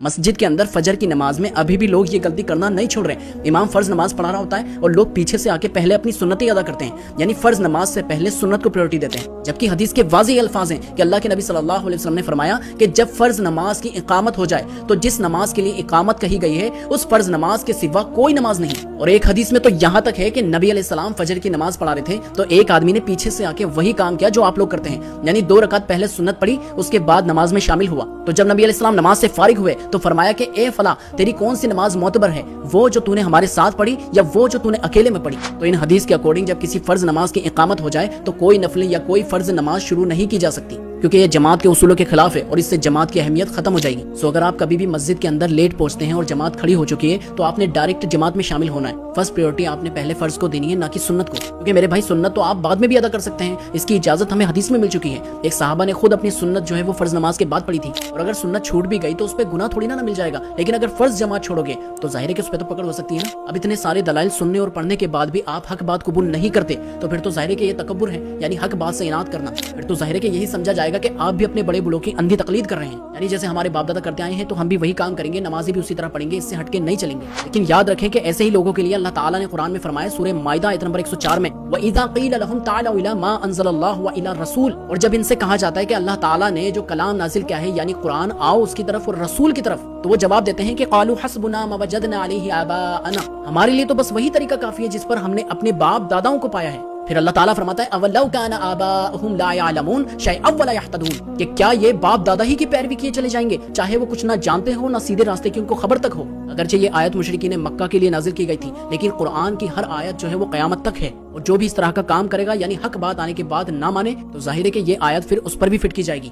مسجد کے اندر فجر کی نماز میں ابھی بھی لوگ یہ غلطی کرنا نہیں چھوڑ رہے ہیں۔ امام فرض نماز پڑھا رہا ہوتا ہے اور لوگ پیچھے سے آ کے پہلے اپنی سنتیں ادا کرتے ہیں، یعنی فرض نماز سے پہلے سنت کو پریورٹی دیتے ہیں، جبکہ حدیث کے واضح الفاظ ہیں کہ اللہ کے نبی صلی اللہ علیہ وسلم نے فرمایا کہ جب فرض نماز کی اقامت ہو جائے تو جس نماز کے لیے اقامت کہی گئی ہے اس فرض نماز کے سوا کوئی نماز نہیں۔ اور ایک حدیث میں تو یہاں تک ہے کہ نبی علیہ السلام فجر کی نماز پڑھا رہے تھے تو ایک آدمی نے پیچھے سے آ کے وہی کام کیا جو آپ لوگ کرتے ہیں، یعنی 2 رکعت پہلے سنت پڑھی، اس کے بعد نماز میں شامل ہوا۔ تو جب نبی علیہ السلام نماز سے فارغ ہوئے تو فرمایا کہ اے فلاں، تیری کون سی نماز معتبر ہے، وہ جو تو نے ہمارے ساتھ پڑھی یا وہ جو تو نے اکیلے میں پڑھی؟ تو ان حدیث کے اکارڈنگ جب کسی فرض نماز کی اقامت ہو جائے تو کوئی نفلی یا کوئی فرض نماز شروع نہیں کی جا سکتی، کیونکہ یہ جماعت کے اصولوں کے خلاف ہے اور اس سے جماعت کی اہمیت ختم ہو جائے گی۔ سو اگر آپ کبھی بھی مسجد کے اندر لیٹ پہنچتے ہیں اور جماعت کھڑی ہو چکی ہے تو آپ نے ڈائریکٹ جماعت میں شامل ہونا ہے۔ فرسٹ پریورٹی آپ نے پہلے فرض کو دینی ہے، نہ کہ سنت کو، کیونکہ میرے بھائی سنت تو آپ بعد میں بھی ادا کر سکتے ہیں، اس کی اجازت ہمیں حدیث میں مل چکی ہے۔ ایک صحابہ نے خود اپنی سنت جو ہے وہ فرض نماز کے بعد پڑھی تھی، اور اگر سنت چھوٹ بھی گئی تو اس پہ گناہ تھوڑی نہ مل جائے گا، لیکن اگر فرض جماعت چھوڑو گے تو ظاہر ہے کہ اس پہ تو پکڑ ہو سکتی ہے نا۔ اب اتنے سارے دلائل سننے اور پڑھنے کے بعد بھی آپ حق بات قبول نہیں کرتے تو پھر تو ظاہر ہے کہ یہ تکبر ہے، یعنی حق بات سے اناد کرنا۔ پھر تو ظاہر ہے کہ یہی سمجھا جائے گا کہ آپ بھی اپنے بڑے بڑوں کی اندھی تقلید کر رہے ہیں، یعنی جیسے ہمارے باپ دادا کرتے آئے ہیں تو ہم بھی وہی کام کریں گے، نمازیں بھی اسی طرح پڑھیں گے، اس سے ہٹ کے نہیں چلیں گے۔ لیکن یاد رکھیں کہ ایسے ہی لوگوں کے لیے اللہ تعالیٰ نے قرآن میں فرمایا، سورہ مائدہ آیت نمبر 104 میں، وَإِذَا قِيلَ لَهُمْ تَعَالَوْا إِلَىٰ مَا أَنزَلَ اللَّهُ وَإِلَىٰ الرَّسُولِ، اور جب ان سے کہا جاتا ہے کہ اللہ تعالیٰ نے جو کلام نازل کیا ہے یعنی قرآن، آؤ اس کی طرف اور رسول کی طرف، تو وہ جواب دیتے ہیں کہ قَالُوا حَسْبُنَا مَا وَجَدْنَا عَلَيْهِ آبَاءَنَا، ہمارے لیے تو بس وہی طریقہ کافی ہے جس پر ہم نے اپنے باپ داداؤں کو پایا ہے۔ پھر اللہ تعالیٰ فرماتا ہے اَوَلَوْ كَانَ آبَاؤُهُمْ لَا يَعْلَمُونَ شَيْئًا وَلَا يَهْتَدُونَ، کہ کیا یہ باپ دادا ہی کی پیروی کیے چلے جائیں گے چاہے وہ کچھ نہ جانتے ہو نہ سیدھے راستے کی ان کو خبر تک ہو۔ اگرچہ یہ آیت مشرکین مکہ کے لیے نازل کی گئی تھی، لیکن قرآن کی ہر آیت جو ہے وہ قیامت تک ہے، اور جو بھی اس طرح کا کام کرے گا یعنی حق بات آنے کے بعد نہ مانے تو ظاہر ہے کہ یہ آیت پھر اس پر بھی فٹ کی جائے گی۔